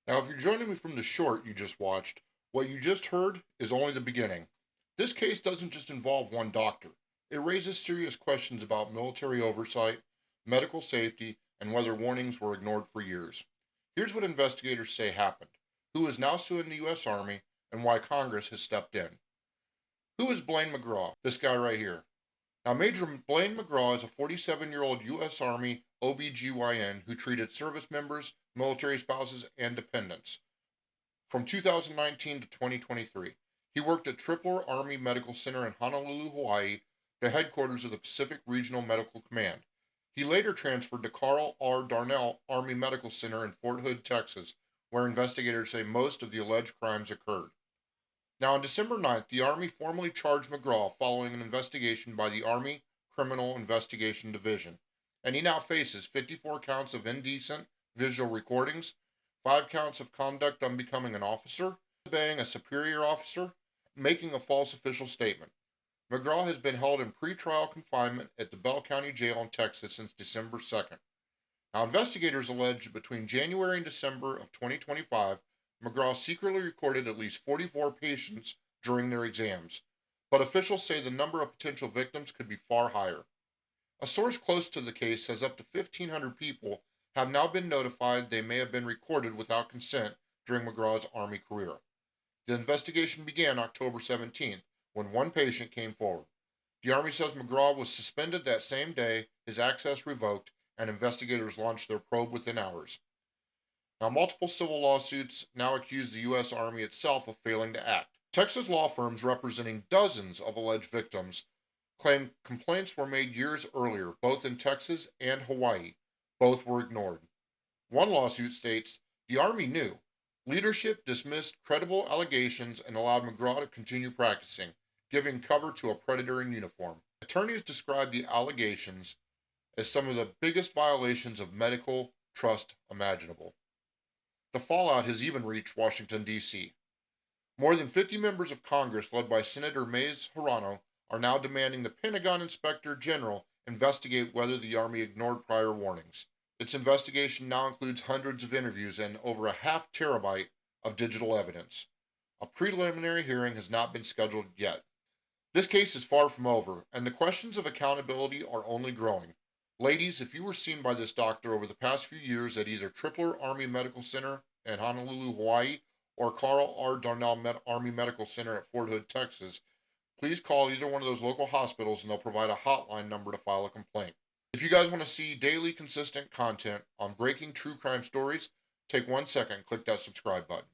Now, if you're joining me from the short you just watched, what you just heard is only the beginning. This case doesn't just involve one doctor, it raises serious questions about military oversight, medical safety, and whether warnings were ignored for years. Here's what investigators say happened, who is now suing the U.S. Army, and why Congress has stepped in. Who is Blaine McGraw? This guy right here. Now, Major Blaine McGraw is a 47-year-old U.S. Army OB-GYN who treated service members, military spouses, and dependents from 2019 to 2023. He worked at Tripler Army Medical Center in Honolulu, Hawaii, the headquarters of the Pacific Regional Medical Command. He later transferred to Carl R. Darnell Army Medical Center in Fort Hood, Texas, where investigators say most of the alleged crimes occurred. Now, on December 9th, the Army formally charged McGraw following an investigation by the Army Criminal Investigation Division, and he now faces 54 counts of indecent visual recordings, 5 counts of conduct unbecoming an officer, disobeying a superior officer, making a false official statement. McGraw has been held in pretrial confinement at the Bell County Jail in Texas since December 2nd. Now, investigators allege between January and December of 2025, McGraw secretly recorded at least 44 patients during their exams, but officials say the number of potential victims could be far higher. A source close to the case says up to 1,500 people have now been notified they may have been recorded without consent during McGraw's Army career. The investigation began October 17th when one patient came forward. The Army says McGraw was suspended that same day, his access revoked, and investigators launched their probe within hours. Now, multiple civil lawsuits now accuse the U.S. Army itself of failing to act. Texas law firms representing dozens of alleged victims claim complaints were made years earlier, both in Texas and Hawaii. Both were ignored. One lawsuit states the Army knew. Leadership dismissed credible allegations and allowed McGraw to continue practicing, giving cover to a predator in uniform. Attorneys described the allegations as some of the biggest violations of medical trust imaginable. The fallout has even reached Washington, D.C. More than 50 members of Congress, led by Senator Mays Hirano, are now demanding the Pentagon Inspector General investigate whether the Army ignored prior warnings. Its investigation now includes hundreds of interviews and over a half terabyte of digital evidence. A preliminary hearing has not been scheduled yet. This case is far from over, and the questions of accountability are only growing. Ladies, if you were seen by this doctor over the past few years at either Tripler Army Medical Center in Honolulu, Hawaii, or Carl R. Darnell Army Medical Center at Fort Hood, Texas, please call either one of those local hospitals and they'll provide a hotline number to file a complaint. If you guys want to see daily consistent content on breaking true crime stories, take 1 second and click that subscribe button.